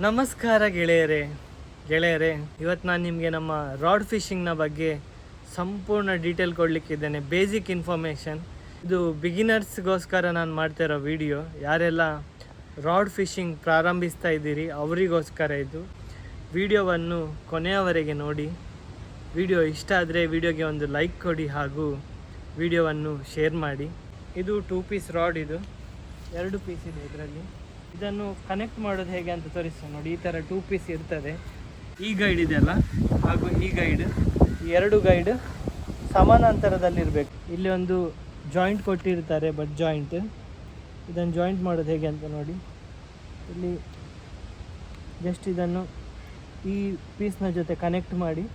ನಮಸ್ಕಾರ ಗೆಳೆಯರೇ, ಇವತ್ತು ನಾನು ನಿಮಗೆ ನಮ್ಮ ರಾಡ್ ಫಿಶಿಂಗ್ನ ಬಗ್ಗೆ ಸಂಪೂರ್ಣ ಡೀಟೇಲ್ ಕೊಡಲಿಕ್ಕಿದ್ದೇನೆ. Basic information. ಇದು ಬಿಗಿನರ್ಸ್ಗೋಸ್ಕರ ನಾನು ಮಾಡ್ತಾ ಇರೋ ವಿಡಿಯೋ. ಯಾರೆಲ್ಲ ರಾಡ್ ಫಿಶಿಂಗ್ ಪ್ರಾರಂಭಿಸ್ತಾ ಇದ್ದೀರಿ ಅವರಿಗೋಸ್ಕರ ಇದು. ವಿಡಿಯೋವನ್ನು ಕೊನೆಯವರೆಗೆ ನೋಡಿ. ವಿಡಿಯೋ ಇಷ್ಟ ಆದರೆ ವಿಡಿಯೋಗೆ ಒಂದು ಲೈಕ್ ಕೊಡಿ ಹಾಗೂ ವಿಡಿಯೋವನ್ನು ಶೇರ್ ಮಾಡಿ. ಇದು 2 ಪೀಸ್ ರಾಡ್. ಇದು 2 ಪೀಸ್ ಇದೆ ಇದರಲ್ಲಿ. ಇದನ್ನು ಕನೆಕ್ಟ್ ಮಾಡೋದು ಹೇಗೆ ಅಂತ ತೋರಿಸ್ತೀನಿ ನೋಡಿ. ಈ ಥರ 2 ಪೀಸ್ ಇರ್ತದೆ. ಈ ಗೈಡ್ ಇದೆಯಲ್ಲ ಹಾಗೂ ಈ ಗೈಡ್, ಈ 2 ಗೈಡ್ ಸಮಾನಾಂತರದಲ್ಲಿರಬೇಕು. ಇಲ್ಲಿ ಒಂದು ಜಾಯಿಂಟ್ ಕೊಟ್ಟಿರ್ತಾರೆ, ಬಟ್ ಜಾಯಿಂಟ್. ಇದನ್ನು ಜಾಯಿಂಟ್ ಮಾಡೋದು ಹೇಗೆ ಅಂತ ನೋಡಿ. ಇಲ್ಲಿ ಜಸ್ಟ್ ಇದನ್ನು ಈ ಪೀಸ್ನ ಜೊತೆ ಕನೆಕ್ಟ್ ಮಾಡಿ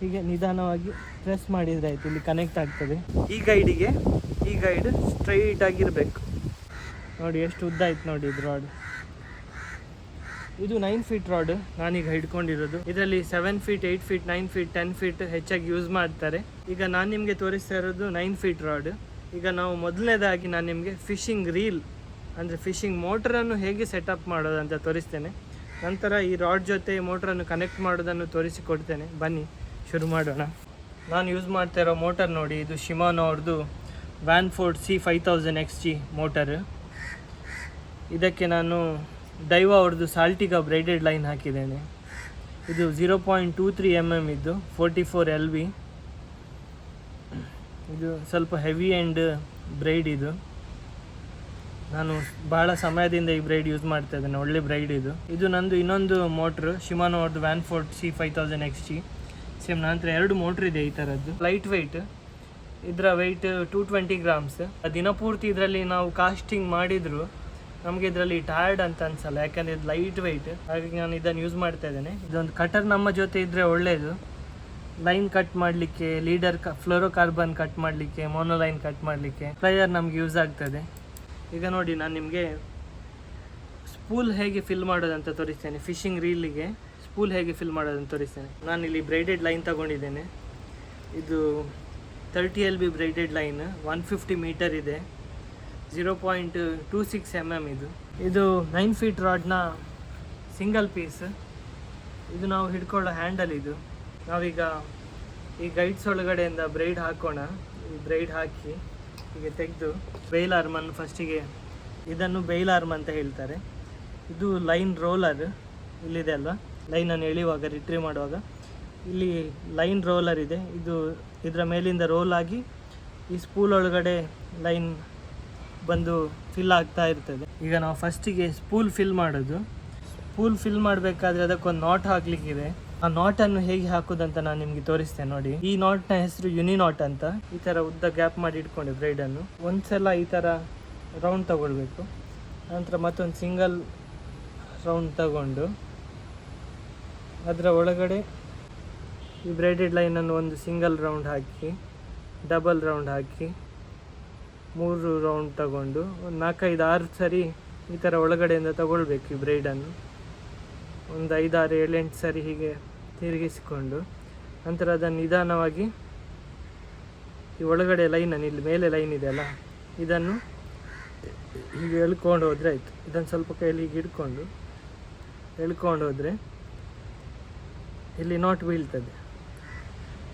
ಹೀಗೆ ನಿಧಾನವಾಗಿ ಪ್ರೆಸ್ ಮಾಡಿದರೆ ಆಯಿತು, ಇಲ್ಲಿ ಕನೆಕ್ಟ್ ಆಗ್ತದೆ. ಈ ಗೈಡ್ ಸ್ಟ್ರೈಟ್ ಆಗಿರಬೇಕು ನೋಡಿ. ಎಷ್ಟು ಉದ್ದ ಆಯ್ತು ನೋಡಿ ಇದು ರಾಡ್. ಇದು 9 ಫೀಟ್ ರಾಡ್ ನಾನೀಗ ಹಿಡ್ಕೊಂಡಿರೋದು. ಇದರಲ್ಲಿ 7 ಫೀಟ್, 8 ಫೀಟ್, 9 ಫೀಟ್, 10 ಫೀಟ್ ಹೆಚ್ಚಾಗಿ ಯೂಸ್ ಮಾಡ್ತಾರೆ. ಈಗ ನಾನು ನಿಮಗೆ ತೋರಿಸ್ತಾ ಇರೋದು 9 ಫೀಟ್ ರಾಡ್. ಈಗ ನಾವು ಮೊದಲನೇದಾಗಿ ನಾನು ನಿಮಗೆ ಫಿಶಿಂಗ್ ರೀಲ್ ಅಂದರೆ ಫಿಶಿಂಗ್ ಮೋಟ್ರನ್ನು ಹೇಗೆ ಸೆಟಪ್ ಮಾಡೋದಂತ ತೋರಿಸ್ತೇನೆ. ನಂತರ ಈ ರಾಡ್ ಜೊತೆ ಮೋಟ್ರನ್ನು ಕನೆಕ್ಟ್ ಮಾಡೋದನ್ನು ತೋರಿಸಿಕೊಡ್ತೇನೆ. ಬನ್ನಿ ಶುರು ಮಾಡೋಣ. ನಾನು ಯೂಸ್ ಮಾಡ್ತಾ ಇರೋ ಮೋಟರ್ ನೋಡಿ, ಇದು ಶಿಮಾನೋ ಅವ್ರದ್ದು ವ್ಯಾನ್ಫೋರ್ಡ್ C5000XG ಮೋಟರ್. ಇದಕ್ಕೆ ನಾನು ಡೈವಾ ಅವ್ರದ್ದು ಸಾಲ್ಟಿಗಾ ಬ್ರೈಡೆಡ್ ಲೈನ್ ಹಾಕಿದ್ದೇನೆ. ಇದು 0.23 mm ಇದ್ದು 44 LB. ಇದು ಸ್ವಲ್ಪ ಹೆವಿ ಆ್ಯಂಡ್ ಬ್ರೈಡ್. ಇದು ನಾನು ಬಹಳ ಸಮಯದಿಂದ ಈ ಬ್ರೈಡ್ ಯೂಸ್ ಮಾಡ್ತಾ ಇದ್ದೇನೆ. ಒಳ್ಳೆ ಬ್ರೈಡ್ ಇದು. ಇದು ನಂದು ಇನ್ನೊಂದು ಮೋಟ್ರು ಶಿಮಾನೋ ಅವ್ರದ್ದು ವ್ಯಾನ್ಫೋರ್ಡ್ C5000XG. ಸೇಮ್ ನಂತರ 2 ಮೋಟ್ರ್ ಇದೆ ಈ ಥರದ್ದು. Light weight. ಇದರ ವೆಯ್ಟ್ 220 ಗ್ರಾಮ್ಸ್. ದಿನಪೂರ್ತಿ ಇದರಲ್ಲಿ ನಾವು ಕಾಸ್ಟಿಂಗ್ ಮಾಡಿದ್ರು ನಮಗೆ ಇದರಲ್ಲಿ ಟಯರ್ಡ್ ಅಂತ ಅನ್ಸಲ್ಲ, ಯಾಕಂದರೆ ಇದು ಲೈಟ್ ವೆಯ್ಟ್. ಹಾಗಾಗಿ ನಾನು ಇದನ್ನು ಯೂಸ್ ಮಾಡ್ತಾ ಇದ್ದೇನೆ. ಇದೊಂದು ಕಟರ್ ನಮ್ಮ ಜೊತೆ ಇದ್ದರೆ ಒಳ್ಳೆಯದು. ಲೈನ್ ಕಟ್ ಮಾಡಲಿಕ್ಕೆ, ಫ್ಲೋರೋಕಾರ್ಬನ್ ಕಟ್ ಮಾಡಲಿಕ್ಕೆ, ಮೋನೋಲೈನ್ ಕಟ್ ಮಾಡಲಿಕ್ಕೆ, ಪ್ಲೈಯರ್ ನಮ್ಗೆ ಯೂಸ್ ಆಗ್ತದೆ. ಈಗ ನೋಡಿ, ನಾನು ನಿಮಗೆ ಸ್ಪೂಲ್ ಹೇಗೆ ಫಿಲ್ ಮಾಡೋದಂತ ತೋರಿಸ್ತೇನೆ. ಫಿಶಿಂಗ್ ರೀಲಿಗೆ ಸ್ಪೂಲ್ ಹೇಗೆ ಫಿಲ್ ಮಾಡೋದಂತ ತೋರಿಸ್ತೇನೆ. ನಾನಿಲ್ಲಿ ಬ್ರೈಡೆಡ್ ಲೈನ್ ತಗೊಂಡಿದ್ದೇನೆ. ಇದು 30 LB ಬ್ರೈಡೆಡ್ ಲೈನ್, 150 ಮೀಟರ್ ಇದೆ, 0.26 mm ಇದು 9 ಫೀಟ್ ರಾಡ್ನ ಸಿಂಗಲ್ ಪೀಸ್. ಇದು ನಾವು ಹಿಡ್ಕೊಳ್ಳೋ ಹ್ಯಾಂಡಲ್. ಇದು ನಾವೀಗ ಈ ಗೈಡ್ಸ್ ಒಳಗಡೆಯಿಂದ ಬ್ರೈಡ್ ಹಾಕೋಣ. ಈ ಬ್ರೈಡ್ ಹಾಕಿ ಹೀಗೆ ತೆಗೆದು ಬೈಲ್ ಆರ್ಮನ್ನು ಫಸ್ಟಿಗೆ, ಇದನ್ನು ಬೈಲ್ ಆರ್ಮ್ ಅಂತ ಹೇಳ್ತಾರೆ. ಇದು ಲೈನ್ ರೋಲರ್ ಇಲ್ಲಿದೆ ಅಲ್ವಾ, ಲೈನನ್ನು ಎಳೆಯುವಾಗ ರಿಟ್ರೀವ್ ಮಾಡುವಾಗ ಇಲ್ಲಿ ಲೈನ್ ರೋಲರ್ ಇದೆ. ಇದು ಇದರ ಮೇಲಿಂದ ರೋಲ್ ಆಗಿ ಈ ಸ್ಪೂಲ್ ಒಳಗಡೆ ಲೈನ್ ಬಂದು ಫಿಲ್ ಆಗ್ತಾ ಇರ್ತದೆ. ಈಗ ನಾವು ಫಸ್ಟಿಗೆ ಸ್ಪೂಲ್ ಫಿಲ್ ಮಾಡೋದು. ಸ್ಪೂಲ್ ಫಿಲ್ ಮಾಡಬೇಕಾದ್ರೆ ಅದಕ್ಕೊಂದು ನಾಟ್ ಹಾಕ್ಲಿಕ್ಕಿದೆ. ಆ ನಾಟನ್ನು ಹೇಗೆ ಹಾಕೋದಂತ ನಾನು ನಿಮಗೆ ತೋರಿಸ್ತೇನೆ ನೋಡಿ. ಈ ನಾಟ್ನ ಹೆಸರು ಯುನಿ ನಾಟ್ ಅಂತ. ಈ ಥರ ಉದ್ದ ಗ್ಯಾಪ್ ಮಾಡಿ ಇಟ್ಕೊಂಡು ಬ್ರೈಡನ್ನು ಒಂದ್ಸಲ ಈ ಥರ ರೌಂಡ್ ತಗೊಳ್ಬೇಕು. ನಂತರ ಮತ್ತೊಂದು ಸಿಂಗಲ್ ರೌಂಡ್ ತಗೊಂಡು ಅದರ ಒಳಗಡೆ ಈ ಬ್ರೈಡೆಡ್ ಲೈನನ್ನು ಒಂದು ಸಿಂಗಲ್ ರೌಂಡ್ ಹಾಕಿ, ಡಬಲ್ ರೌಂಡ್ ಹಾಕಿ, 3 ರೌಂಡ್ ತಗೊಂಡು ಒಂದು 4, 5, 6 ಸರಿ ಈ ಥರ ಒಳಗಡೆಯಿಂದ ತಗೊಳ್ಬೇಕು ಈ ಬ್ರೈಡನ್ನು. ಒಂದು 5, 6, 7, 8 ಸರಿ ಹೀಗೆ ತಿರುಗಿಸಿಕೊಂಡು ನಂತರ ಅದನ್ನು ನಿಧಾನವಾಗಿ ಈ ಒಳಗಡೆ ಲೈನನ್ನು, ಇಲ್ಲಿ ಮೇಲೆ ಲೈನ್ ಇದೆಯಲ್ಲ, ಇದನ್ನು ಹೀಗೆ ಎಳ್ಕೊಂಡು ಹೋದರೆ ಆಯಿತು. ಇದನ್ನು ಸ್ವಲ್ಪ ಕೈಯಲ್ಲಿ ಹೀಗೆ ಹಿಡ್ಕೊಂಡು ಎಳ್ಕೊಂಡು ಹೋದರೆ ಇಲ್ಲಿ ನಾಟ್ ಬೀಳ್ತದೆ.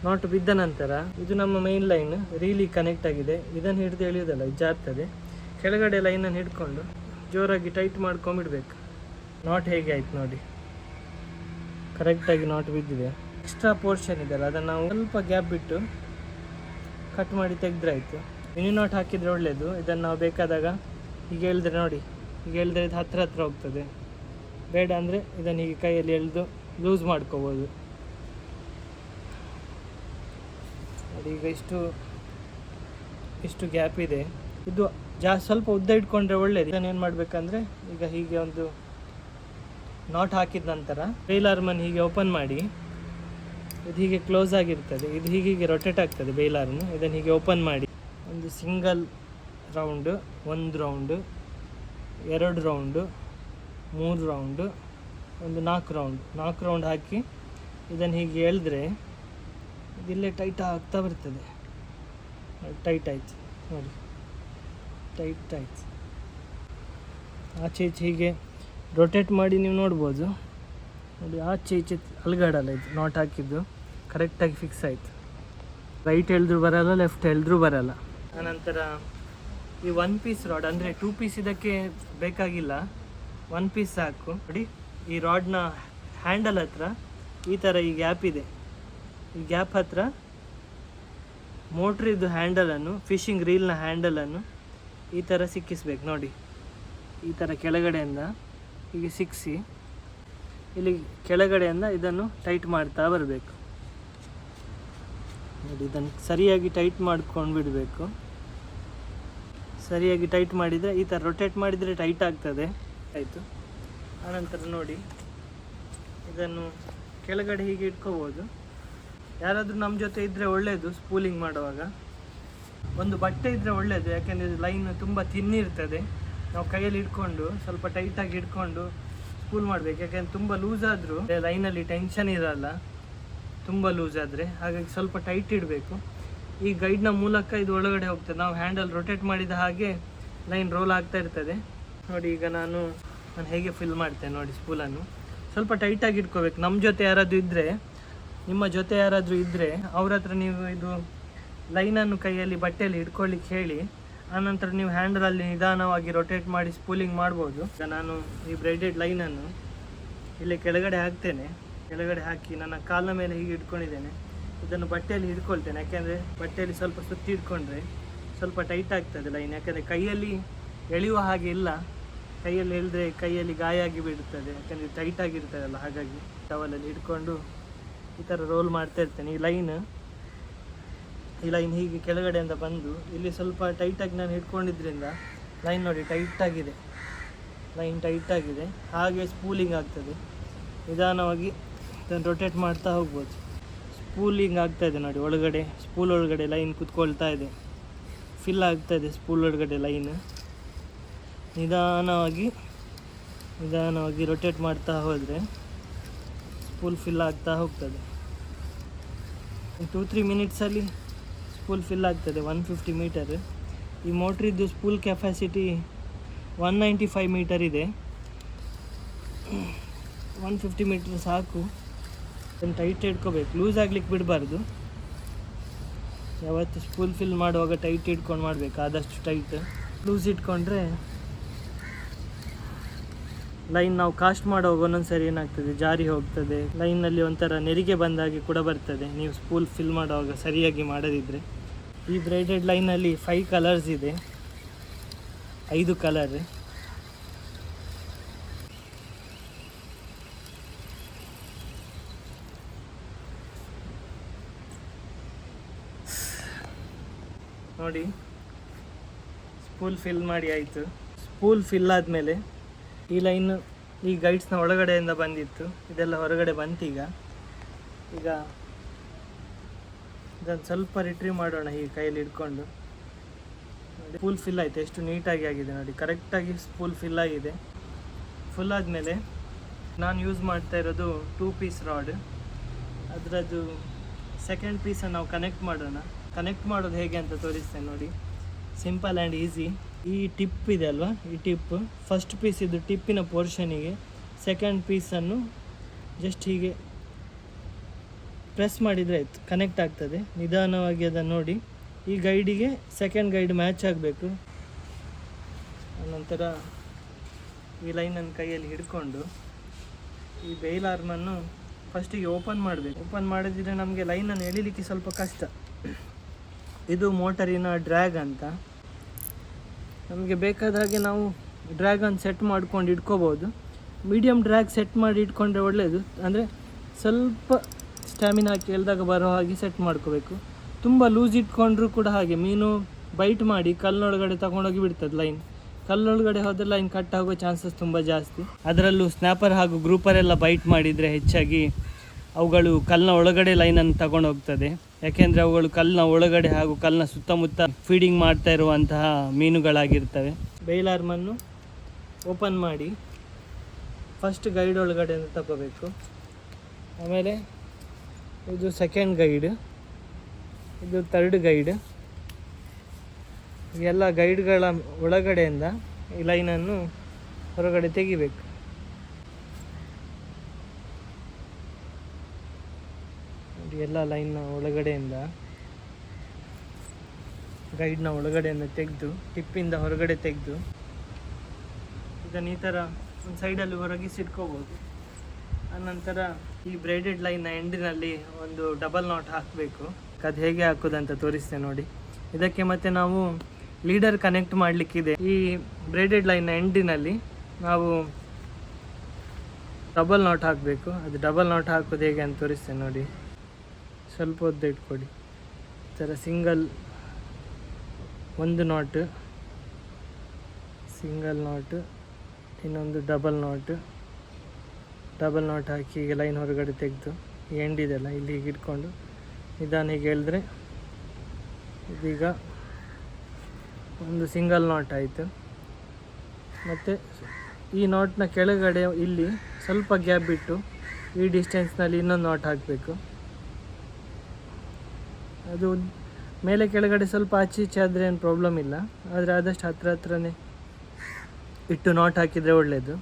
ನಾಟ್ ಬಿದ್ದ ನಂತರ ಇದು ನಮ್ಮ ಮೈನ್ ಲೈನ್ ರೀಲಿಗೆ ಕನೆಕ್ಟ್ ಆಗಿದೆ. ಇದನ್ನು ಹಿಡಿದು ಎಳೆಯೋದಲ್ಲ, ಇದು ಜಾರ್ತದೆ. ಕೆಳಗಡೆ ಲೈನನ್ನು ಹಿಡ್ಕೊಂಡು ಜೋರಾಗಿ ಟೈಟ್ ಮಾಡ್ಕೊಂಬಿಡ್ಬೇಕು. ನಾಟ್ ಹೇಗೆ ಆಯ್ತು ನೋಡಿ, ಕರೆಕ್ಟಾಗಿ ನಾಟ್ ಬಿದ್ದಿದೆ. ಎಕ್ಸ್ಟ್ರಾ ಪೋರ್ಷನ್ ಇದೆಯಲ್ಲ ಅದನ್ನು ನಾವು ಸ್ವಲ್ಪ ಗ್ಯಾಪ್ ಬಿಟ್ಟು ಕಟ್ ಮಾಡಿ ತೆಗೆದ್ರೆ ಆಯಿತು. ಮಿನಿ ನಾಟ್ ಹಾಕಿದರೆ ಒಳ್ಳೆಯದು. ಇದನ್ನು ನಾವು ಬೇಕಾದಾಗ ಹೀಗೆ ಎಳೆದ್ರೆ ನೋಡಿ, ಹೀಗೆ ಎಳೆದ್ರೆ ಇದು ಹತ್ರ ಹೋಗ್ತದೆ. ಬೇಡ ಅಂದರೆ ಇದನ್ನು ಹೀಗೆ ಕೈಯಲ್ಲಿ ಎಳೆದು ಲೂಸ್ ಮಾಡ್ಕೋಬೋದು. ಈಗ ಇಷ್ಟು ಗ್ಯಾಪ್ ಇದೆ. ಇದು ಸ್ವಲ್ಪ ಉದ್ದ ಇಟ್ಕೊಂಡ್ರೆ ಒಳ್ಳೆಯದು. ಇದನ್ನು ಏನು ಮಾಡಬೇಕಂದ್ರೆ, ಈಗ ಹೀಗೆ ಒಂದು ನಾಟ್ ಹಾಕಿದ ನಂತರ ಬೈಲ್ ಆರ್ಮನ್ನು ಹೀಗೆ ಓಪನ್ ಮಾಡಿ, ಇದು ಹೀಗೆ ಕ್ಲೋಸ್ ಆಗಿರ್ತದೆ. ಇದು ಹೀಗೆ ರೊಟೇಟ್ ಆಗ್ತದೆ ಬೈಲ್ ಆರ್ಮ್. ಇದನ್ನು ಹೀಗೆ ಓಪನ್ ಮಾಡಿ ಒಂದು single round, 1 round, 2 round, 3 round, ಒಂದು 4 ರೌಂಡ್ ಹಾಕಿ ಇದನ್ನು ಹೀಗೆ ಎಳೆದ್ರೆ ಇದಿಲ್ಲೇ ಟೈಟ್ ಆಗ್ತಾ ಬರ್ತದೆ. ಟೈಟ್ ಆಯ್ತು ನೋಡಿ, ಟೈಟ್ ಆಯ್ತು. ಆಚೆ ಈಚೆ ಹೀಗೆ ರೊಟೇಟ್ ಮಾಡಿ ನೀವು ನೋಡ್ಬೋದು. ನೋಡಿ ಆಚೆ ಈಚೆ ಅಲ್ಗಾಡಲ್ಲ, ಇದು ನಾಟ್ ಹಾಕಿದ್ದು ಕರೆಕ್ಟಾಗಿ ಫಿಕ್ಸ್ ಆಯಿತು. ರೈಟ್ ಎಳೆದ್ರೂ ಬರಲ್ಲ, ಲೆಫ್ಟ್ ಎಳೆದ್ರೂ ಬರಲ್ಲ. ಆನಂತರ ಈ 1 ಪೀಸ್ ರಾಡ್, ಅಂದರೆ 2 ಪೀಸ್ ಇದಕ್ಕೆ ಬೇಕಾಗಿಲ್ಲ, 1 ಪೀಸ್ ಸಾಕು. ನೋಡಿ ಈ ರಾಡ್ನ ಹ್ಯಾಂಡಲ್ ಹತ್ರ ಈ ಥರ ಈ ಗ್ಯಾಪ್ ಇದೆ, ಈ ಗ್ಯಾಪ್ ಹತ್ರ ಮೋಟ್ರಿದ್ದು ಹ್ಯಾಂಡಲನ್ನು, ಫಿಶಿಂಗ್ ರೀಲ್ನ ಹ್ಯಾಂಡಲನ್ನು ಈ ಥರ ಸಿಕ್ಕಿಸ್ಬೇಕು. ನೋಡಿ ಈ ಥರ ಕೆಳಗಡೆಯಿಂದ ಹೀಗೆ ಸಿಕ್ಕಿಸಿ ಇಲ್ಲಿ ಕೆಳಗಡೆಯಿಂದ ಇದನ್ನು ಟೈಟ್ ಮಾಡ್ತಾ ಬರಬೇಕು. ನೋಡಿ ಇದನ್ನು ಸರಿಯಾಗಿ ಟೈಟ್ ಮಾಡ್ಕೊಂಡು ಬಿಡಬೇಕು. ಸರಿಯಾಗಿ ಟೈಟ್ ಮಾಡಿದರೆ ಈ ಥರ ರೊಟೇಟ್ ಮಾಡಿದರೆ ಟೈಟ್ ಆಗ್ತದೆ. ಆಯಿತು. ಆನಂತರ ನೋಡಿ ಇದನ್ನು ಕೆಳಗಡೆ ಹೀಗೆ ಇಟ್ಕೋಬೋದು. ಯಾರಾದರೂ ನಮ್ಮ ಜೊತೆ ಇದ್ದರೆ ಒಳ್ಳೆಯದು. ಸ್ಪೂಲಿಂಗ್ ಮಾಡುವಾಗ ಒಂದು ಬಟ್ಟೆ ಇದ್ದರೆ ಒಳ್ಳೆಯದು, ಯಾಕೆಂದರೆ ಲೈನ್ ತುಂಬ ತಿನ್ನಿರ್ತದೆ. ನಾವು ಕೈಯಲ್ಲಿ ಇಟ್ಕೊಂಡು ಸ್ವಲ್ಪ ಟೈಟಾಗಿ ಇಟ್ಕೊಂಡು ಸ್ಪೂಲ್ ಮಾಡಬೇಕು. ಯಾಕೆಂದರೆ ತುಂಬ ಲೂಸ್ ಆದರೂ ಲೈನಲ್ಲಿ ಟೆನ್ಷನ್ ಇರಲ್ಲ, ತುಂಬ ಲೂಸ್ ಆದರೆ. ಹಾಗಾಗಿ ಸ್ವಲ್ಪ ಟೈಟ್ ಇಡಬೇಕು. ಈ ಗೈಡ್ನ ಮೂಲಕ ಇದು ಒಳಗಡೆ ಹೋಗ್ತದೆ. ನಾವು ಹ್ಯಾಂಡಲ್ ರೊಟೇಟ್ ಮಾಡಿದ ಹಾಗೆ ಲೈನ್ ರೋಲ್ ಆಗ್ತಾ ಇರ್ತದೆ. ನೋಡಿ ಈಗ ನಾನು ಹೇಗೆ ಫಿಲ್ ಮಾಡ್ತೇನೆ ನೋಡಿ. ಸ್ಪೂಲನ್ನು ಸ್ವಲ್ಪ ಟೈಟಾಗಿ ಇಟ್ಕೋಬೇಕು. ನಿಮ್ಮ ಜೊತೆ ಯಾರಾದರೂ ಇದ್ದರೆ ಅವ್ರ ಹತ್ರ ನೀವು ಇದು ಲೈನನ್ನು ಕೈಯಲ್ಲಿ ಬಟ್ಟೆಯಲ್ಲಿ ಹಿಡ್ಕೊಳ್ಳಿಕ್ಕೆ ಹೇಳಿ. ಆನಂತರ ನೀವು ಹ್ಯಾಂಡಲಲ್ಲಿ ನಿಧಾನವಾಗಿ ರೊಟೇಟ್ ಮಾಡಿ ಸ್ಪೂಲಿಂಗ್ ಮಾಡ್ಬೋದು. ಈಗ ನಾನು ಈ ಬ್ರೈಡೆಡ್ ಲೈನನ್ನು ಇಲ್ಲಿ ಕೆಳಗಡೆ ಹಾಕ್ತೇನೆ. ಕೆಳಗಡೆ ಹಾಕಿ ನನ್ನ ಕಾಲಿನ ಮೇಲೆ ಹೀಗೆ ಇಟ್ಕೊಂಡಿದ್ದೇನೆ. ಇದನ್ನು ಬಟ್ಟೆಯಲ್ಲಿ ಹಿಡ್ಕೊಳ್ತೇನೆ, ಯಾಕೆಂದರೆ ಬಟ್ಟೆಯಲ್ಲಿ ಸ್ವಲ್ಪ ಸುತ್ತಿ ಇಟ್ಕೊಂಡ್ರೆ ಸ್ವಲ್ಪ ಟೈಟ್ ಆಗ್ತದೆ ಲೈನ್. ಯಾಕೆಂದರೆ ಕೈಯಲ್ಲಿ ಎಳೆಯುವ ಹಾಗೆ ಇಲ್ಲ, ಕೈಯಲ್ಲಿ ಎಳೆದ್ರೆ ಕೈಯಲ್ಲಿ ಗಾಯ ಆಗಿ ಬಿಡುತ್ತದೆ, ಯಾಕೆಂದರೆ ಟೈಟ್ ಆಗಿರ್ತದಲ್ಲ. ಹಾಗಾಗಿ ಟವಲಲ್ಲಿ ಹಿಡ್ಕೊಂಡು ಈ ಥರ ರೋಲ್ ಮಾಡ್ತಾ ಇರ್ತೇನೆ. ಈ ಲೈನ್ ಹೀಗೆ ಕೆಳಗಡೆಯಿಂದ ಬಂದು ಇಲ್ಲಿ ಸ್ವಲ್ಪ ಟೈಟಾಗಿ ನಾನು ಹಿಡ್ಕೊಂಡಿದ್ರಿಂದ ಲೈನ್ ನೋಡಿ ಟೈಟಾಗಿದೆ, ಲೈನ್ ಟೈಟಾಗಿದೆ. ಹಾಗೆ ಸ್ಪೂಲಿಂಗ್ ಆಗ್ತದೆ. ನಿಧಾನವಾಗಿ ಇದನ್ನು ರೊಟೇಟ್ ಮಾಡ್ತಾ ಹೋಗ್ಬೋದು. ಸ್ಪೂಲಿಂಗ್ ಆಗ್ತಾಯಿದೆ ನೋಡಿ. ಒಳಗಡೆ ಸ್ಪೂಲ್ ಒಳಗಡೆ ಲೈನ್ ಕುತ್ಕೊಳ್ತಾ ಇದೆ, ಫಿಲ್ ಆಗ್ತಾಯಿದೆ ಸ್ಪೂಲ್ ಒಳಗಡೆ ಲೈನ್. ನಿಧಾನವಾಗಿ ರೊಟೇಟ್ ಮಾಡ್ತಾ ಹೋದರೆ ಸ್ಪೂಲ್ ಫಿಲ್ ಆಗ್ತಾ ಹೋಗ್ತದೆ. 2-3 ಮಿನಿಟ್ಸಲ್ಲಿ ಸ್ಪೂಲ್ ಫಿಲ್ ಆಗ್ತದೆ. 150 ಮೀಟರ್ ಈ ಮೋಟ್ರಿದ್ದು ಸ್ಪೂಲ್ ಕೆಪಾಸಿಟಿ 195 ಮೀಟರ್ ಇದೆ. 150 ಮೀಟರ್ ಸಾಕು. ಅದನ್ನು ಟೈಟ್ ಇಟ್ಕೋಬೇಕು, ಲೂಸ್ ಆಗ್ಲಿಕ್ಕೆ ಬಿಡಬಾರ್ದು. ಯಾವತ್ತು ಸ್ಪೂಲ್ ಫಿಲ್ ಮಾಡುವಾಗ ಟೈಟ್ ಇಟ್ಕೊಂಡು ಮಾಡಬೇಕು, ಆದಷ್ಟು ಟೈಟ್. ಲೂಸ್ ಇಟ್ಕೊಂಡ್ರೆ ಲೈನ್ ನಾವು ಕಾಸ್ಟ್ ಮಾಡುವಾಗ ಒಂದೊಂದು ಸರಿ ಏನಾಗ್ತದೆ, ಜಾರಿ ಹೋಗ್ತದೆ. ಲೈನಲ್ಲಿ ಒಂಥರ ನೆರಿಗೆ ಬಂದಾಗಿ ಕೂಡ ಬರ್ತದೆ ನೀವು ಸ್ಪೂಲ್ ಫಿಲ್ ಮಾಡುವಾಗ ಸರಿಯಾಗಿ ಮಾಡದಿದ್ದರೆ. ಈ ಬ್ರೈಡೆಡ್ ಲೈನಲ್ಲಿ 5 ಕಲರ್ಸ್ ಇದೆ, 5 ಕಲರ್. ನೋಡಿ ಸ್ಪೂಲ್ ಫಿಲ್ ಮಾಡಿ ಆಯಿತು. ಸ್ಪೂಲ್ ಫಿಲ್ ಆದಮೇಲೆ ಈ ಲೈನ್ ಈ ಗೈಡ್ಸ್ನ ಒಳಗಡೆಯಿಂದ ಬಂದಿತ್ತು, ಇದೆಲ್ಲ ಹೊರಗಡೆ ಬಂತೀಗ. ಈಗ ಇದನ್ನು ಸ್ವಲ್ಪ ರಿಟ್ರೀವ್ ಮಾಡೋಣ ಹೀಗೆ ಕೈಯಲ್ಲಿ ಇಟ್ಕೊಂಡು. ನೋಡಿ ಸ್ಪೂಲ್ ಫಿಲ್ ಆಯಿತು, ಎಷ್ಟು ನೀಟಾಗಿ ಆಗಿದೆ ನೋಡಿ. ಕರೆಕ್ಟಾಗಿ ಸ್ಪೂಲ್ ಫಿಲ್ ಆಗಿದೆ. ಫುಲ್ ಆದಮೇಲೆ ನಾನು ಯೂಸ್ ಮಾಡ್ತಾ ಇರೋದು 2 ಪೀಸ್ ರಾಡ್. ಅದರದ್ದು ಸೆಕೆಂಡ್ ಪೀಸನ್ನು ನಾವು ಕನೆಕ್ಟ್ ಮಾಡೋಣ. ಕನೆಕ್ಟ್ ಮಾಡೋದು ಹೇಗೆ ಅಂತ ತೋರಿಸ್ತೇನೆ ನೋಡಿ. Simple and easy. ಈ ಟಿಪ್ ಇದೆ ಅಲ್ವಾ, ಈ ಟಿಪ್ ಫಸ್ಟ್ ಪೀಸ್ ಇದು ಟಿಪ್ಪಿನ ಪೋರ್ಷನಿಗೆ ಸೆಕೆಂಡ್ ಪೀಸನ್ನು ಜಸ್ಟ್ ಹೀಗೆ ಪ್ರೆಸ್ ಮಾಡಿದರೆ ಆಯಿತು, ಕನೆಕ್ಟ್ ಆಗ್ತದೆ. ನಿಧಾನವಾಗಿ ಅದನ್ನು ನೋಡಿ. ಈ ಗೈಡಿಗೆ ಸೆಕೆಂಡ್ ಗೈಡ್ ಮ್ಯಾಚ್ ಆಗಬೇಕು. ಆನಂತರ ಈ ಲೈನನ್ನು ಕೈಯಲ್ಲಿ ಹಿಡ್ಕೊಂಡು ಈ ಬೇಲ್ ಆರ್ಮನ್ನು ಫಸ್ಟಿಗೆ ಓಪನ್ ಮಾಡಬೇಕು. ಓಪನ್ ಮಾಡದಿದ್ದರೆ ನಮಗೆ ಲೈನನ್ನು ಎಳಿಲಿಕ್ಕೆ ಸ್ವಲ್ಪ ಕಷ್ಟ. ಇದು ಮೋಟರಿನ ಡ್ರ್ಯಾಗ್ ಅಂತ. ನಮಗೆ ಬೇಕಾದ ಹಾಗೆ ನಾವು ಡ್ರ್ಯಾಗನ್ನು ಸೆಟ್ ಮಾಡ್ಕೊಂಡು ಇಟ್ಕೋಬೋದು. ಮೀಡಿಯಮ್ ಡ್ರ್ಯಾಗ್ ಸೆಟ್ ಮಾಡಿ ಇಟ್ಕೊಂಡ್ರೆ ಒಳ್ಳೆಯದು. ಅಂದರೆ ಸ್ವಲ್ಪ ಸ್ಟ್ಯಾಮಿನಾ ಹಾಕಿ ಎಳ್ದಾಗ ಬರೋ ಹಾಗೆ ಸೆಟ್ ಮಾಡ್ಕೋಬೇಕು. ತುಂಬ ಲೂಸ್ ಇಟ್ಕೊಂಡ್ರೂ ಕೂಡ ಹಾಗೆ ಮೀನು ಬೈಟ್ ಮಾಡಿ ಕಲ್ಲೊಳಗಡೆ ತಗೊಂಡೋಗಿ ಬಿಡ್ತದೆ ಲೈನ್. ಕಲ್ಲೊಳಗಡೆ ಹೋದರೆ ಲೈನ್ ಕಟ್ ಆಗೋ ಚಾನ್ಸಸ್ ತುಂಬ ಜಾಸ್ತಿ. ಅದರಲ್ಲೂ ಸ್ನ್ಯಾಪರ್ ಹಾಗೂ ಗ್ರೂಪರೆಲ್ಲ ಬೈಟ್ ಮಾಡಿದರೆ ಹೆಚ್ಚಾಗಿ ಅವುಗಳು ಕಲ್ಲಿನ ಒಳಗಡೆ ಲೈನನ್ನು ತಗೊಂಡು ಹೋಗ್ತದೆ. ಯಾಕೆಂದರೆ ಅವುಗಳು ಕಲ್ಲಿನ ಒಳಗಡೆ ಹಾಗೂ ಕಲ್ಲಿನ ಸುತ್ತಮುತ್ತ ಫೀಡಿಂಗ್ ಮಾಡ್ತಾ ಇರುವಂತಹ ಮೀನುಗಳಾಗಿರ್ತವೆ. ಬೇಲ್ ಆರ್ಮನ್ನು ಓಪನ್ ಮಾಡಿ ಫಸ್ಟ್ ಗೈಡ್ ಒಳಗಡೆಯಿಂದ ತಗೋಬೇಕು. ಆಮೇಲೆ ಇದು ಸೆಕೆಂಡ್ ಗೈಡ್, ಇದು ಥರ್ಡ್ ಗೈಡ್. ಎಲ್ಲ ಗೈಡ್ಗಳ ಒಳಗಡೆಯಿಂದ ಈ ಲೈನನ್ನು ಹೊರಗಡೆ ತೆಗಿಬೇಕು. ಎಲ್ಲ ಲೈನ್ನ ಒಳಗಡೆಯಿಂದ ಗೈಡ್ನ ಒಳಗಡೆಯಿಂದ ತೆಗೆದು ಟಿಪ್ಪಿಂದ ಹೊರಗಡೆ ತೆಗೆದು ಇದನ್ನು ಈ ಥರ ಒಂದು ಸೈಡಲ್ಲಿ ಹೊರಗಿಸಿಟ್ಕೋಬೋದು. ಆನಂತರ ಈ ಬ್ರೈಡೆಡ್ ಲೈನ್ನ ಎಂಡಿನಲ್ಲಿ ಒಂದು ಡಬಲ್ ನಾಟ್ ಹಾಕಬೇಕು. ಅದು ಹೇಗೆ ಹಾಕೋದಂತ ತೋರಿಸ್ತೇನೆ ನೋಡಿ. ಇದಕ್ಕೆ ಮತ್ತೆ ನಾವು ಲೀಡರ್ ಕನೆಕ್ಟ್ ಮಾಡಲಿಕ್ಕಿದೆ. ಈ ಬ್ರೈಡೆಡ್ ಲೈನ್ನ ಎಂಡಿನಲ್ಲಿ ನಾವು ಡಬಲ್ ನಾಟ್ ಹಾಕಬೇಕು. ಅದು ಡಬಲ್ ನಾಟ್ ಹಾಕೋದು ಹೇಗೆ ಅಂತ ತೋರಿಸ್ತೇನೆ ನೋಡಿ. ಸ್ವಲ್ಪ ಹೊತ್ತು ಇಟ್ಕೊಡಿ. ಈ ಥರ ಸಿಂಗಲ್ ಒಂದು ನಾಟ್, ಸಿಂಗಲ್ ನಾಟ್, ಇನ್ನೊಂದು ಡಬಲ್ ನಾಟ್ ಹಾಕಿ ಈಗ ಲೈನ್ ಹೊರಗಡೆ ತೆಗೆದು ಎಂಡಿದೆಲ್ಲ ಇಲ್ಲಿ ಹೀಗೆ ಇಟ್ಕೊಂಡು ನಿಧಾನ ಹೀಗೆ ಹೇಳಿದ್ರೆ ಇದೀಗ ಒಂದು ಸಿಂಗಲ್ ನಾಟ್ ಆಯಿತು. ಮತ್ತು ಈ ನಾಟ್ನ ಕೆಳಗಡೆ ಇಲ್ಲಿ ಸ್ವಲ್ಪ ಗ್ಯಾಪ್ ಬಿಟ್ಟು ಈ ಡಿಸ್ಟೆನ್ಸ್ನಲ್ಲಿ ಇನ್ನೊಂದು ನಾಟ್ ಹಾಕಬೇಕು. ಅದು ಮೇಲೆ ಕೆಳಗಡೆ ಸ್ವಲ್ಪ ಆಚೆ ಈಚೆ ಆದರೆ ಏನು ಪ್ರಾಬ್ಲಮ್ ಇಲ್ಲ, ಆದರೆ ಆದಷ್ಟು ಹತ್ರನೇ ಇಟ್ಟು ನಾಟ್ ಹಾಕಿದರೆ ಒಳ್ಳೆಯದು.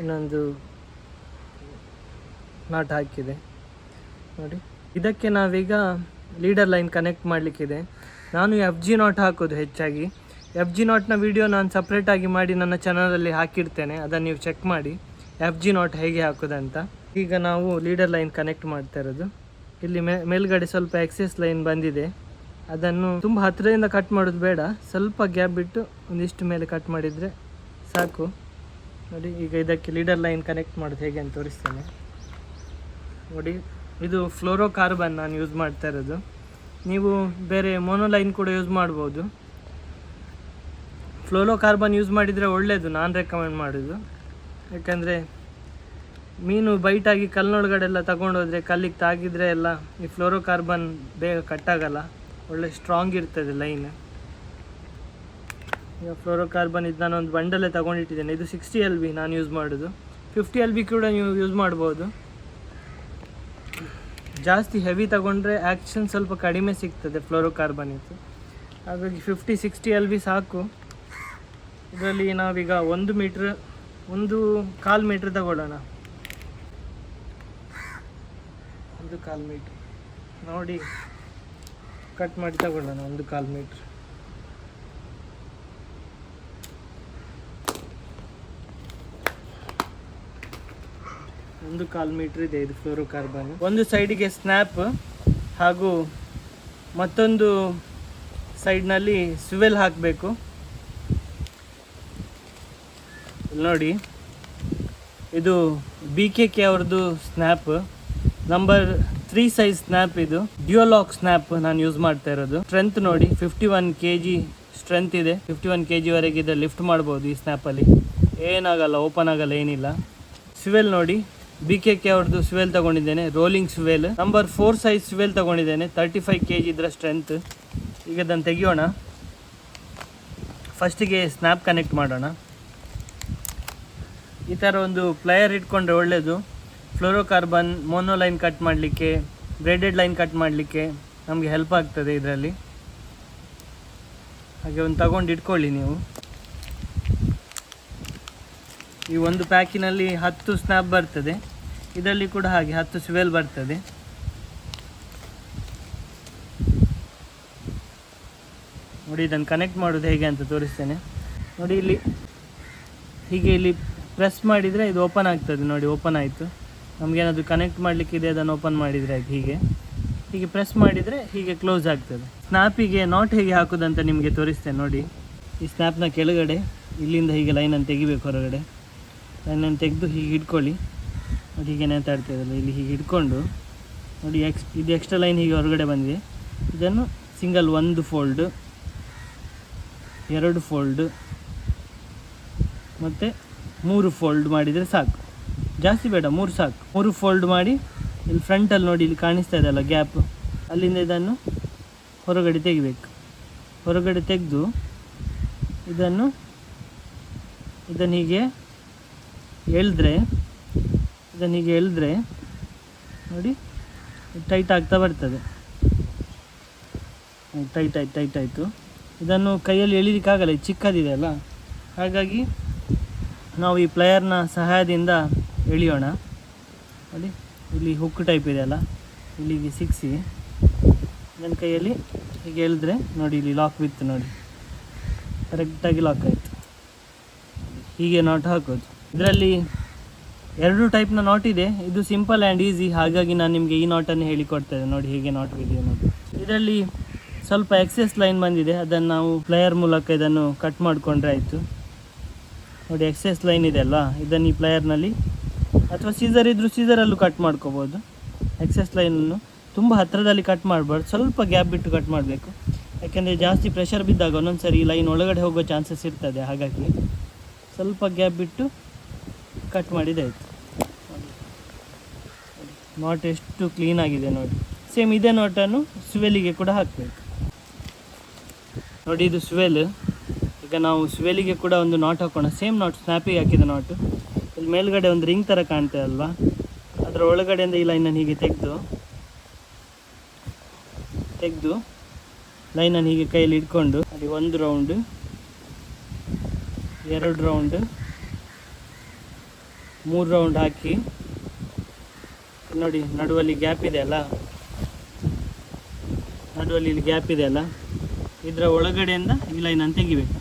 ಇನ್ನೊಂದು ನಾಟ್ ಹಾಕಿದೆ ನೋಡಿ. ಇದಕ್ಕೆ ನಾವೀಗ ಲೀಡರ್ ಲೈನ್ ಕನೆಕ್ಟ್ ಮಾಡಲಿಕ್ಕಿದೆ. ನಾನು FG ನಾಟ್ ಹಾಕೋದು ಹೆಚ್ಚಾಗಿ. FG ನಾಟ್ನ ವಿಡಿಯೋ ನಾನು ಸಪ್ರೇಟಾಗಿ ಮಾಡಿ ನನ್ನ ಚಾನಲಲ್ಲಿ ಹಾಕಿರ್ತೇನೆ, ಅದನ್ನು ನೀವು ಚೆಕ್ ಮಾಡಿ FG ನಾಟ್ ಹೇಗೆ ಹಾಕೋದಂತ. ಈಗ ನಾವು ಲೀಡರ್ ಲೈನ್ ಕನೆಕ್ಟ್ ಮಾಡ್ತಾ ಇರೋದು. ಇಲ್ಲಿ ಮೇಲ್ಗಡೆ ಸ್ವಲ್ಪ ಎಕ್ಸೆಸ್ ಲೈನ್ ಬಂದಿದೆ, ಅದನ್ನು ತುಂಬ ಹತ್ತಿರದಿಂದ ಕಟ್ ಮಾಡೋದು ಬೇಡ, ಸ್ವಲ್ಪ ಗ್ಯಾಪ್ ಬಿಟ್ಟು ಒಂದಿಷ್ಟು ಮೇಲೆ ಕಟ್ ಮಾಡಿದರೆ ಸಾಕು ನೋಡಿ. ಈಗ ಇದಕ್ಕೆ ಲೀಡರ್ ಲೈನ್ ಕನೆಕ್ಟ್ ಮಾಡೋದು ಹೇಗೆ ಅಂತ ತೋರಿಸ್ತೇನೆ ನೋಡಿ. ಇದು ಫ್ಲೋರೋ ಕಾರ್ಬನ್ ನಾನು ಯೂಸ್ ಮಾಡ್ತಾ ಇರೋದು. ನೀವು ಬೇರೆ ಮೋನೋಲೈನ್ ಕೂಡ ಯೂಸ್ ಮಾಡ್ಬೋದು. ಫ್ಲೋರೋ ಕಾರ್ಬನ್ ಯೂಸ್ ಮಾಡಿದರೆ ಒಳ್ಳೆಯದು, ನಾನು ರೆಕಮೆಂಡ್ ಮಾಡೋದು. ಯಾಕಂದರೆ ಮೀನು ಬೈಟಾಗಿ ಕಲ್ಲಿನೊಳಗಡೆ ಎಲ್ಲ ತಗೊಂಡೋದ್ರೆ ಕಲ್ಲಿಗೆ ತಾಗಿದರೆ ಎಲ್ಲ ಈ ಫ್ಲೋರೋ ಕಾರ್ಬನ್ ಬೇಗ ಕಟ್ಟಾಗಲ್ಲ, ಒಳ್ಳೆ ಸ್ಟ್ರಾಂಗ್ ಇರ್ತದೆ ಲೈನ್. ಈಗ ಫ್ಲೋರೋ ಕಾರ್ಬನ್ ಇದು ನಾನೊಂದು ಬಂಡಲ್ಲೇ ತೊಗೊಂಡಿಟ್ಟಿದ್ದೇನೆ. ಇದು 60 LB ನಾನು ಯೂಸ್ ಮಾಡೋದು. 50 LB ಕೂಡ ನೀವು ಯೂಸ್ ಮಾಡ್ಬೋದು. ಜಾಸ್ತಿ ಹೆವಿ ತಗೊಂಡ್ರೆ ಆ್ಯಕ್ಷನ್ ಸ್ವಲ್ಪ ಕಡಿಮೆ ಸಿಗ್ತದೆ ಫ್ಲೋರೋ ಕಾರ್ಬನ್ ಇತ್ತು, ಹಾಗಾಗಿ 50-60 LB ಸಾಕು. ಇದರಲ್ಲಿ ನಾವೀಗ 1 ಮೀಟ್ರ್ 1/4 ಮೀಟ್ರ್ ತಗೊಳ್ಳೋಣ. 1/4 ಮೀಟ್ರ್ ನೋಡಿ ಕಟ್ ಮಾಡಿ ತಗೊಳ್ಳೋಣ. 1/4 ಮೀಟ್ರ್ 1/4 ಮೀಟ್ರ್ ಇದೆ ಇದು ಫ್ಲೋರೋ ಕಾರ್ಬನ್. ಒಂದು ಸೈಡಿಗೆ ಸ್ನ್ಯಾಪ್ ಹಾಗೂ ಮತ್ತೊಂದು ಸೈಡ್ನಲ್ಲಿ ಸ್ವಿವೆಲ್ ಹಾಕಬೇಕು. ನೋಡಿ ಇದು BKK ಅವ್ರದ್ದು ಸ್ನ್ಯಾಪ್, ನಂಬರ್ 3 ಸೈಜ್ ಸ್ನ್ಯಾಪ್. ಇದು ಡ್ಯುಯಲಾಕ್ ಸ್ನ್ಯಾಪ್ ನಾನು ಯೂಸ್ ಮಾಡ್ತಾ ಇರೋದು. ಸ್ಟ್ರೆಂತ್ ನೋಡಿ 51 kg ಸ್ಟ್ರೆಂತ್ ಇದೆ. 51 kg ವರೆಗೆ ಇದೆ ಲಿಫ್ಟ್ ಮಾಡ್ಬೋದು ಈ ಸ್ನ್ಯಾಪಲ್ಲಿ, ಏನಾಗಲ್ಲ, ಓಪನ್ ಆಗಲ್ಲ, ಏನಿಲ್ಲ. ಸ್ವಿವೆಲ್ ನೋಡಿ BKK ಅವ್ರದ್ದು ಸ್ವಿವೆಲ್ ತಗೊಂಡಿದ್ದೇನೆ, rolling swivel. Number 4 size swivel ತಗೊಂಡಿದ್ದೇನೆ, 35 kg ಇದರ ಸ್ಟ್ರೆಂತ್. ಈಗ ಅದನ್ನು ತೆಗಿಯೋಣ. ಫಸ್ಟಿಗೆ ಸ್ನ್ಯಾಪ್ ಕನೆಕ್ಟ್ ಮಾಡೋಣ. ಈ ಥರ ಒಂದು ಪ್ಲೇಯರ್ ಇಟ್ಕೊಂಡ್ರೆ ಒಳ್ಳೆಯದು. ಫ್ಲೋರೋ ಕಾರ್ಬನ್ ಮೋನೋಲೈನ್ ಕಟ್ ಮಾಡಲಿಕ್ಕೆ, ಬ್ರೈಡೆಡ್ ಲೈನ್ ಕಟ್ ಮಾಡಲಿಕ್ಕೆ ನಮಗೆ ಹೆಲ್ಪ್ ಆಗ್ತದೆ ಇದರಲ್ಲಿ. ಹಾಗೆ ಒಂದು ತಗೊಂಡು ಇಟ್ಕೊಳ್ಳಿ ನೀವು. ಈ ಒಂದು ಪ್ಯಾಕಿನಲ್ಲಿ 10 ಸ್ನ್ಯಾಪ್ ಬರ್ತದೆ, ಇದರಲ್ಲಿ ಕೂಡ ಹಾಗೆ 10 ಸ್ವಿವೆಲ್ ಬರ್ತದೆ. ನೋಡಿ ಇದನ್ನು ಕನೆಕ್ಟ್ ಮಾಡೋದು ಹೇಗೆ ಅಂತ ತೋರಿಸ್ತೇನೆ ನೋಡಿ. ಹೀಗೆ ಇಲ್ಲಿ ಪ್ರೆಸ್ ಮಾಡಿದರೆ ಇದು ಓಪನ್ ಆಗ್ತದೆ ನೋಡಿ. ಓಪನ್ ಆಯಿತು. ನಮಗೇನಾದರೂ ಕನೆಕ್ಟ್ ಮಾಡಲಿಕ್ಕಿದೆ ಅದನ್ನು ಓಪನ್ ಮಾಡಿದರೆ ಆಯ್ತು. ಹೀಗೆ ಪ್ರೆಸ್ ಮಾಡಿದರೆ ಹೀಗೆ ಕ್ಲೋಸ್ ಆಗ್ತದೆ. ಸ್ನ್ಯಾಪಿಗೆ ನಾಟ್ ಹೇಗೆ ಹಾಕೋದಂತ ನಿಮಗೆ ತೋರಿಸ್ತೇನೆ ನೋಡಿ. ಈ ಸ್ನ್ಯಾಪ್ನ ಕೆಳಗಡೆ ಇಲ್ಲಿಂದ ಹೀಗೆ ಲೈನನ್ನು ತೆಗಿಬೇಕು, ಹೊರಗಡೆ ಲೈನನ್ನು ತೆಗೆದು ಹೀಗೆ ಇಟ್ಕೊಳ್ಳಿ ನೋಡಿ. ಹೀಗೆ ನೇತಾಡ್ತದಲ್ಲ, ಇಲ್ಲಿ ಹೀಗೆ ಇಟ್ಕೊಂಡು ನೋಡಿ. ಇದು ಎಕ್ಸ್ಟ್ರಾ ಲೈನ್ ಹೀಗೆ ಹೊರಗಡೆ ಬಂದಿದೆ. ಇದನ್ನು ಸಿಂಗಲ್ 1 ಫೋಲ್ಡ್, 2 ಫೋಲ್ಡ್ ಮತ್ತು 3 ಫೋಲ್ಡ್ ಮಾಡಿದರೆ ಸಾಕು. ಜಾಸ್ತಿ ಬೇಡ, 3 ಸಾಕು. 3 ಫೋಲ್ಡ್ ಮಾಡಿ ಇಲ್ಲಿ ಫ್ರಂಟಲ್ಲಿ ನೋಡಿ, ಇಲ್ಲಿ ಕಾಣಿಸ್ತಾ ಇದೆಯಲ್ಲ ಗ್ಯಾಪ್, ಅಲ್ಲಿಂದ ಇದನ್ನು ಹೊರಗಡೆ ತೆಗಿಬೇಕು. ಹೊರಗಡೆ ತೆಗೆದು ಇದನ್ನು ಹೀಗೆ ಎಳೆದ್ರೆ ನೋಡಿ ಟೈಟ್ ಆಗ್ತಾ ಬರ್ತದೆ. ಟೈಟ್ ಆಯಿತು. ಇದನ್ನು ಕೈಯಲ್ಲಿ ಎಳಿಲಿಕ್ಕಾಗಲ್ಲ, ಇದು ಚಿಕ್ಕದಿದೆ ಅಲ್ಲ, ಹಾಗಾಗಿ ನಾವು ಈ ಪ್ಲೇಯರ್ನ ಸಹಾಯದಿಂದ ಎಳೆಯೋಣ. ನೋಡಿ ಇಲ್ಲಿ ಹುಕ್ ಟೈಪ್ ಇದೆ ಅಲ್ಲ, ಇಲ್ಲಿಗೆ ಸಿಕ್ಕಿಸಿ ನನ್ನ ಕೈಯಲ್ಲಿ ಹೀಗೆ ಎಳೆದ್ರೆ ನೋಡಿ ಇಲ್ಲಿ ಲಾಕ್ ಬಿತ್ತು, ನೋಡಿ ಕರೆಕ್ಟಾಗಿ ಲಾಕ್ ಆಯಿತು. ಹೀಗೆ ನಾಟ್ ಹಾಕೋದು. ಇದರಲ್ಲಿ 2 ಟೈಪ್ನ ನಾಟ್ ಇದೆ. ಇದು ಸಿಂಪಲ್ ಆ್ಯಂಡ್ ಈಸಿ, ಹಾಗಾಗಿ ನಾನು ನಿಮಗೆ ಈ ನಾಟನ್ನು ಹೇಳಿಕೊಡ್ತೇನೆ. ನೋಡಿ ಹೇಗೆ ನಾಟ್ ಬಿದ್ದೀವಿ ನೋಡಿ. ಇದರಲ್ಲಿ ಸ್ವಲ್ಪ ಎಕ್ಸೆಸ್ ಲೈನ್ ಬಂದಿದೆ, ಅದನ್ನು ನಾವು ಪ್ಲೇಯರ್ ಮೂಲಕ ಇದನ್ನು ಕಟ್ ಮಾಡಿಕೊಂಡ್ರೆ ಆಯಿತು. ನೋಡಿ ಎಕ್ಸೆಸ್ ಲೈನ್ ಇದೆ ಅಲ್ವಾ, ಇದನ್ನು ಈ ಪ್ಲೇಯರ್ನಲ್ಲಿ ಅಥವಾ ಸೀಸರ್ ಇದ್ದರೂ ಸೀಸರಲ್ಲೂ ಕಟ್ ಮಾಡ್ಕೋಬೋದು. ಎಕ್ಸೆಸ್ ಲೈನನ್ನು ತುಂಬ ಹತ್ತಿರದಲ್ಲಿ ಕಟ್ ಮಾಡಬಾರ್ದು, ಸ್ವಲ್ಪ ಗ್ಯಾಪ್ ಬಿಟ್ಟು ಕಟ್ ಮಾಡಬೇಕು. ಯಾಕೆಂದರೆ ಜಾಸ್ತಿ ಪ್ರೆಷರ್ ಬಿದ್ದಾಗ ಒಂದೊಂದು ಸರಿ ಲೈನ್ ಒಳಗಡೆ ಹೋಗೋ ಚಾನ್ಸಸ್ ಇರ್ತದೆ. ಹಾಗಾಗಿ ಸ್ವಲ್ಪ ಗ್ಯಾಪ್ ಬಿಟ್ಟು ಕಟ್ ಮಾಡಿದಾಯಿತು. ನಾಟ್ ಎಷ್ಟು ಕ್ಲೀನಾಗಿದೆ ನೋಡಿ. ಸೇಮ್ ಇದೇ ನಾಟನ್ನು ಸ್ವೆಲ್ಲಿಗೆ ಕೂಡ ಹಾಕಬೇಕು. ನೋಡಿ ಇದು ಸ್ವೆಲ್. ಈಗ ನಾವು ಸ್ವೆಲ್ಲಿಗೆ ಕೂಡ ಒಂದು ನಾಟ್ ಹಾಕೋಣ. ಸೇಮ್ ನಾಟ್ ಸ್ನ್ಯಾಪಿಗೆ ಹಾಕಿದ ನಾಟು. ಇಲ್ಲಿ ಮೇಲ್ಗಡೆ ಒಂದು ರಿಂಗ್ ಥರ ಕಾಣ್ತದೆ ಅಲ್ವಾ, ಅದರ ಒಳಗಡೆಯಿಂದ ಈ ಲೈನನ್ನು ಹೀಗೆ ತೆಗೆದು ಲೈನನ್ನು ಹೀಗೆ ಕೈಯಲ್ಲಿ ಇಟ್ಕೊಂಡು ಅಲ್ಲಿ 1 ರೌಂಡ್, 2 ರೌಂಡ್, 3 ರೌಂಡ್ ಹಾಕಿ ನೋಡಿ ನಡುವಲ್ಲಿ ಗ್ಯಾಪ್ ಇದೆ ಅಲ್ಲ, ನಡುವಲ್ಲಿ ಇಲ್ಲಿ ಗ್ಯಾಪ್ ಇದೆ ಅಲ್ಲ, ಇದರ ಒಳಗಡೆಯಿಂದ ಈ ಲೈನನ್ನು ತೆಗಿಬೇಕು.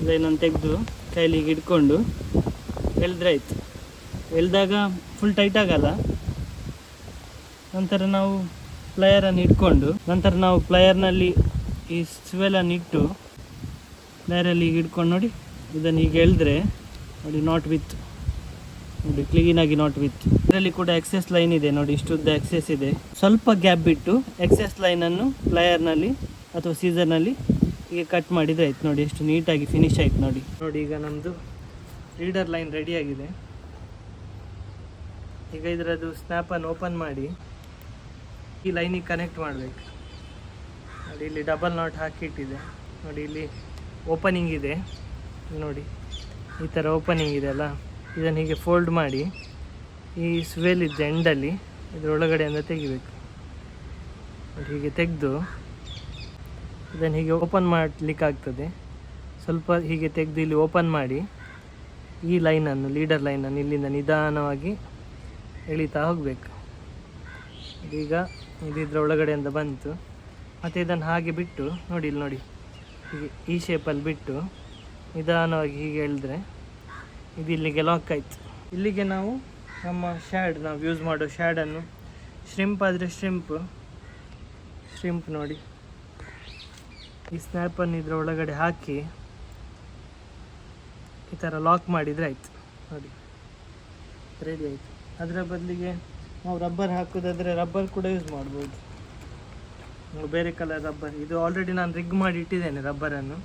ಲೈನನ್ನು ತೆಗೆದು ಕೈಲಿ ಹೀಗೆ ಇಟ್ಕೊಂಡು ಎಳೆದ್ರೆ ಆಯಿತು. ಎಳೆದಾಗ ಫುಲ್ ಟೈಟ್ ಆಗಲ್ಲ. ನಂತರ ನಾವು ಪ್ಲೇಯರನ್ನು ಇಟ್ಕೊಂಡು ಪ್ಲೇಯರ್ನಲ್ಲಿ ಈ ಸ್ವೆಲನ್ನು ಇಟ್ಟು ಪ್ಲೇಯರಲ್ಲಿ ಹೀಗೆ ಇಟ್ಕೊಂಡು ನೋಡಿ ಇದನ್ನು ಹೀಗೆ ಎಳೆದ್ರೆ ನೋಡಿ ನಾಟ್ ವಿತ್, ನೋಡಿ ಕ್ಲೀನಾಗಿ ನಾಟ್ ವಿತ್. ಇದರಲ್ಲಿ ಕೂಡ ಎಕ್ಸೆಸ್ ಲೈನ್ ಇದೆ ನೋಡಿ, ಇಷ್ಟುದ್ದ ಎಕ್ಸೆಸ್ ಇದೆ. ಸ್ವಲ್ಪ ಗ್ಯಾಪ್ ಬಿಟ್ಟು ಎಕ್ಸೆಸ್ ಲೈನನ್ನು ಪ್ಲೇಯರ್ನಲ್ಲಿ ಅಥವಾ ಸೀಸರ್ನಲ್ಲಿ ಹೀಗೆ ಕಟ್ ಮಾಡಿದರೆ ಆಯ್ತು. ನೋಡಿ ಎಷ್ಟು ನೀಟಾಗಿ ಫಿನಿಶ್ ಆಯ್ತು ನೋಡಿ. ನೋಡಿ ಈಗ ನಮ್ಮದು ರೀಡರ್ ಲೈನ್ ರೆಡಿಯಾಗಿದೆ. ಈಗ ಇದರದ್ದು ಸ್ನ್ಯಾಪನ್ನು ಓಪನ್ ಮಾಡಿ ಈ ಲೈನಿಗೆ ಕನೆಕ್ಟ್ ಮಾಡಬೇಕು. ನೋಡಿ ಇಲ್ಲಿ ಡಬಲ್ ನಾಟ್ ಹಾಕಿಟ್ಟಿದೆ. ನೋಡಿ ಇಲ್ಲಿ ಓಪನಿಂಗ್ ಇದೆ, ನೋಡಿ ಈ ಥರ ಓಪನಿಂಗ್ ಇದೆ ಅಲ್ಲ, ಇದನ್ನು ಹೀಗೆ ಫೋಲ್ಡ್ ಮಾಡಿ ಈ ಸ್ವೆಲ್ ಇದ್ದ ಎಂಡಲ್ಲಿ ಇದರೊಳಗಡೆಯಿಂದ ತೆಗಿಬೇಕು. ನೋಡಿ ಹೀಗೆ ತೆಗೆದು ಇದನ್ನು ಹೀಗೆ ಓಪನ್ ಮಾಡಲಿಕ್ಕೆ ಆಗ್ತದೆ. ಸ್ವಲ್ಪ ಹೀಗೆ ತೆಗೆದು ಇಲ್ಲಿ ಓಪನ್ ಮಾಡಿ ಈ ಲೈನನ್ನು, ಲೀಡರ್ ಲೈನನ್ನು ಇಲ್ಲಿಂದ ನಿಧಾನವಾಗಿ ಎಳಿತಾ ಹೋಗಬೇಕು. ಈಗ ಇದರ ಒಳಗಡೆಯಿಂದ ಬಂತು. ಮತ್ತು ಇದನ್ನು ಹಾಗೆ ಬಿಟ್ಟು ನೋಡಿ ಇಲ್ಲಿ ನೋಡಿ ಹೀಗೆ ಈ ಶೇಪಲ್ಲಿ ಬಿಟ್ಟು ನಿಧಾನವಾಗಿ ಹೀಗೆ ಎಳೆದ್ರೆ ಇದು ಇಲ್ಲಿಗೆ ಲಾಕ್ ಆಯಿತು. ಇಲ್ಲಿಗೆ ನಾವು ನಮ್ಮ ನಾವು ಯೂಸ್ ಮಾಡೋ ಶ್ಯಾಡನ್ನು, ಶ್ರಿಂಪ್ ಆದರೆ ಶ್ರಿಂಪ್ ನೋಡಿ ಈ ಸ್ನ್ಯಾಪನ್ನು ಇದರ ಒಳಗಡೆ ಹಾಕಿ ಈ ಥರ ಲಾಕ್ ಮಾಡಿದರೆ ಆಯಿತು. ನೋಡಿ ರೆಡಿ ಆಯಿತು. ಅದರ ಬದಲಿಗೆ ನಾವು ರಬ್ಬರ್ ಹಾಕೋದಾದರೆ ರಬ್ಬರ್ ಕೂಡ ಯೂಸ್ ಮಾಡ್ಬೋದು. ಬೇರೆ ಕಲರ್ ರಬ್ಬರ್, ಇದು ಆಲ್ರೆಡಿ ನಾನು ರಿಗ್ ಮಾಡಿ ಇಟ್ಟಿದ್ದೇನೆ ರಬ್ಬರನ್ನು.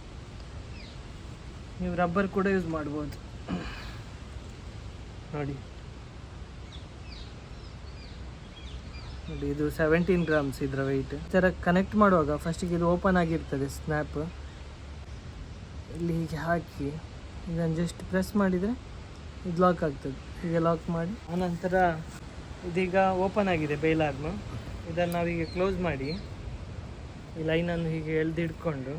ನೀವು ರಬ್ಬರ್ ಕೂಡ ಯೂಸ್ ಮಾಡ್ಬೋದು. ನೋಡಿ ನೋಡಿ ಇದು 17 ಗ್ರಾಮ್ಸ್ ಇದರ ವೆಯ್ಟ್. ಈ ಥರ ಕನೆಕ್ಟ್ ಮಾಡುವಾಗ ಫಸ್ಟಿಗೆ ಇದು ಓಪನ್ ಆಗಿರ್ತದೆ ಸ್ನ್ಯಾಪ್. ಇಲ್ಲಿ ಹೀಗೆ ಹಾಕಿ ಇದನ್ನು ಜಸ್ಟ್ ಪ್ರೆಸ್ ಮಾಡಿದರೆ ಇದು ಲಾಕ್ ಆಗ್ತದೆ. ಹೀಗೆ ಲಾಕ್ ಮಾಡಿ ಆನಂತರ ಇದೀಗ ಓಪನ್ ಆಗಿದೆ ಬೇಲ್ ಆರ್ಮ್. ಇದನ್ನು ನಾವೀಗ ಕ್ಲೋಸ್ ಮಾಡಿ ಈ ಲೈನನ್ನು ಹೀಗೆ ಎಳೆದಿಡ್ಕೊಂಡು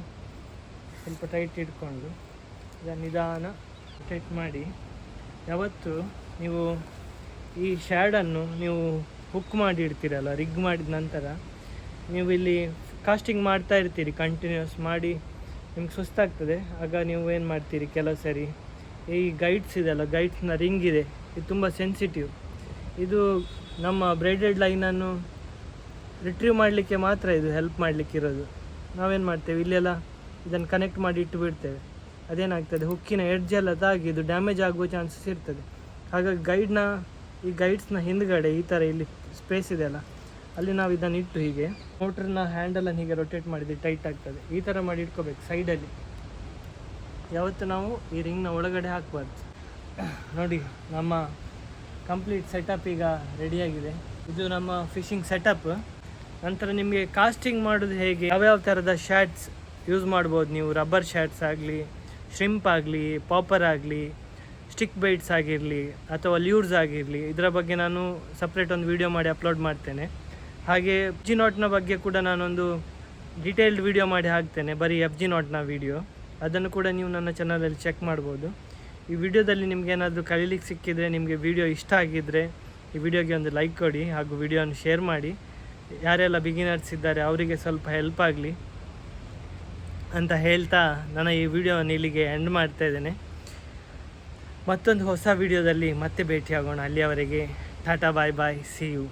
ಸ್ವಲ್ಪ ಟೈಟ್ ಇಟ್ಕೊಂಡು ಇದನ್ನು ನಿಧಾನ ಟೈಟ್ ಮಾಡಿ. ಯಾವತ್ತು ನೀವು ಈ ಶ್ಯಾಡನ್ನು ನೀವು ಹುಕ್ ಮಾಡಿ ಇಡ್ತೀರಲ್ಲ, ರಿಗ್ ಮಾಡಿದ ನಂತರ ನೀವು ಇಲ್ಲಿ ಕಾಸ್ಟಿಂಗ್ ಮಾಡ್ತಾ ಇರ್ತೀರಿ, ಕಂಟಿನ್ಯೂಸ್ ಮಾಡಿ ನಿಮ್ಗೆ ಸುಸ್ತಾಗ್ತದೆ. ಆಗ ನೀವು ಏನು ಮಾಡ್ತೀರಿ, ಕೆಲವು ಸರಿ ಈ ಗೈಡ್ಸ್ ಇದೆಲ್ಲ, ಗೈಡ್ಸ್ನ ರಿಂಗ್ ಇದೆ, ಇದು ತುಂಬ ಸೆನ್ಸಿಟಿವ್. ಇದು ನಮ್ಮ ಬ್ರೈಡೆಡ್ ಲೈನನ್ನು ರಿಟ್ರೀವ್ ಮಾಡಲಿಕ್ಕೆ ಮಾತ್ರ ಇದು ಹೆಲ್ಪ್ ಮಾಡಲಿಕ್ಕಿರೋದು. ನಾವೇನು ಮಾಡ್ತೇವೆ, ಇಲ್ಲೆಲ್ಲ ಇದನ್ನು ಕನೆಕ್ಟ್ ಮಾಡಿ ಇಟ್ಟು ಬಿಡ್ತೇವೆ. ಅದೇನಾಗ್ತದೆ, ಹುಕ್ಕಿನ ಎಡ್ಜೆಲ್ಲ ತಾಗಿ ಇದು ಡ್ಯಾಮೇಜ್ ಆಗುವ ಚಾನ್ಸಸ್ ಇರ್ತದೆ. ಹಾಗಾಗಿ ಈ ಗೈಡ್ಸ್ನ ಹಿಂದ್ಗಡೆ ಈ ಥರ ಇಲ್ಲಿ ಸ್ಪೇಸ್ ಇದೆಯಲ್ಲ, ಅಲ್ಲಿ ನಾವು ಇದನ್ನು ಇಟ್ಟು ಹೀಗೆ ಮೋಟ್ರನ್ನ ಹ್ಯಾಂಡಲನ್ನು ಹೀಗೆ ರೊಟೇಟ್ ಮಾಡಿದ್ರೆ ಟೈಟ್ ಆಗ್ತದೆ. ಈ ಥರ ಮಾಡಿ ಇಟ್ಕೋಬೇಕು ಸೈಡಲ್ಲಿ. ಯಾವತ್ತು ನಾವು ಈ ರಿಂಗ್ನ ಒಳಗಡೆ ಹಾಕಬಾರ್ದು. ನೋಡಿ ನಮ್ಮ ಕಂಪ್ಲೀಟ್ ಸೆಟಪ್ ಈಗ ರೆಡಿಯಾಗಿದೆ. ಇದು ನಮ್ಮ ಫಿಶಿಂಗ್ ಸೆಟಪ್. ನಂತರ ನಿಮಗೆ ಕಾಸ್ಟಿಂಗ್ ಮಾಡೋದು ಹೇಗೆ, ಯಾವ್ಯಾವ ಥರದ ಶ್ಯಾಟ್ಸ್ ಯೂಸ್ ಮಾಡ್ಬೋದು ನೀವು, ರಬ್ಬರ್ ಶ್ಯಾಟ್ಸ್ ಆಗಲಿ, ಶ್ರಿಂಪ್ ಆಗಲಿ, ಪಾಪರ್ ಆಗಲಿ, ಸ್ಟಿಕ್ ಬೈಟ್ಸ್ ಆಗಿರಲಿ ಅಥವಾ ಲ್ಯೂರ್ಸ್ ಆಗಿರಲಿ, ಇದರ ಬಗ್ಗೆ ನಾನು ಸಪ್ರೇಟ್ ಒಂದು ವಿಡಿಯೋ ಮಾಡಿ ಅಪ್ಲೋಡ್ ಮಾಡ್ತೇನೆ. ಹಾಗೆ FG ನಾಟ್ನ ಬಗ್ಗೆ ಕೂಡ ನಾನೊಂದು ಡೀಟೇಲ್ಡ್ ವಿಡಿಯೋ ಮಾಡಿ ಹಾಕ್ತೇನೆ, ಬರೀ FG ನಾಟ್ನ ವಿಡಿಯೋ. ಅದನ್ನು ಕೂಡ ನೀವು ನನ್ನ ಚಾನಲಲ್ಲಿ ಚೆಕ್ ಮಾಡ್ಬೋದು. ಈ ವಿಡಿಯೋದಲ್ಲಿ ನಿಮಗೇನಾದರೂ ಕಲೀಲಿಕ್ಕೆ ಸಿಕ್ಕಿದರೆ, ನಿಮಗೆ ವಿಡಿಯೋ ಇಷ್ಟ ಆಗಿದ್ದರೆ ಈ ವಿಡಿಯೋಗೆ ಒಂದು ಲೈಕ್ ಕೊಡಿ ಹಾಗೂ ವಿಡಿಯೋನ ಶೇರ್ ಮಾಡಿ. ಯಾರೆಲ್ಲ ಬಿಗಿನರ್ಸ್ ಇದ್ದಾರೆ ಅವರಿಗೆ ಸ್ವಲ್ಪ ಹೆಲ್ಪ್ ಆಗಲಿ ಅಂತ ಹೇಳ್ತಾ ನಾನು ಈ ವಿಡಿಯೋವನ್ನು ಇಲ್ಲಿಗೆ ಎಂಡ್ ಮಾಡ್ತಾ ಇದ್ದೇನೆ. ಮತ್ತೊಂದು ಹೊಸ ವಿಡಿಯೋದಲ್ಲಿ ಮತ್ತೆ ಭೇಟಿಯಾಗೋಣ. ಅಲ್ಲಿಯವರೆಗೆ ಟಾಟಾ, ಬಾಯ್ ಬಾಯ್, ಸಿ ಯು.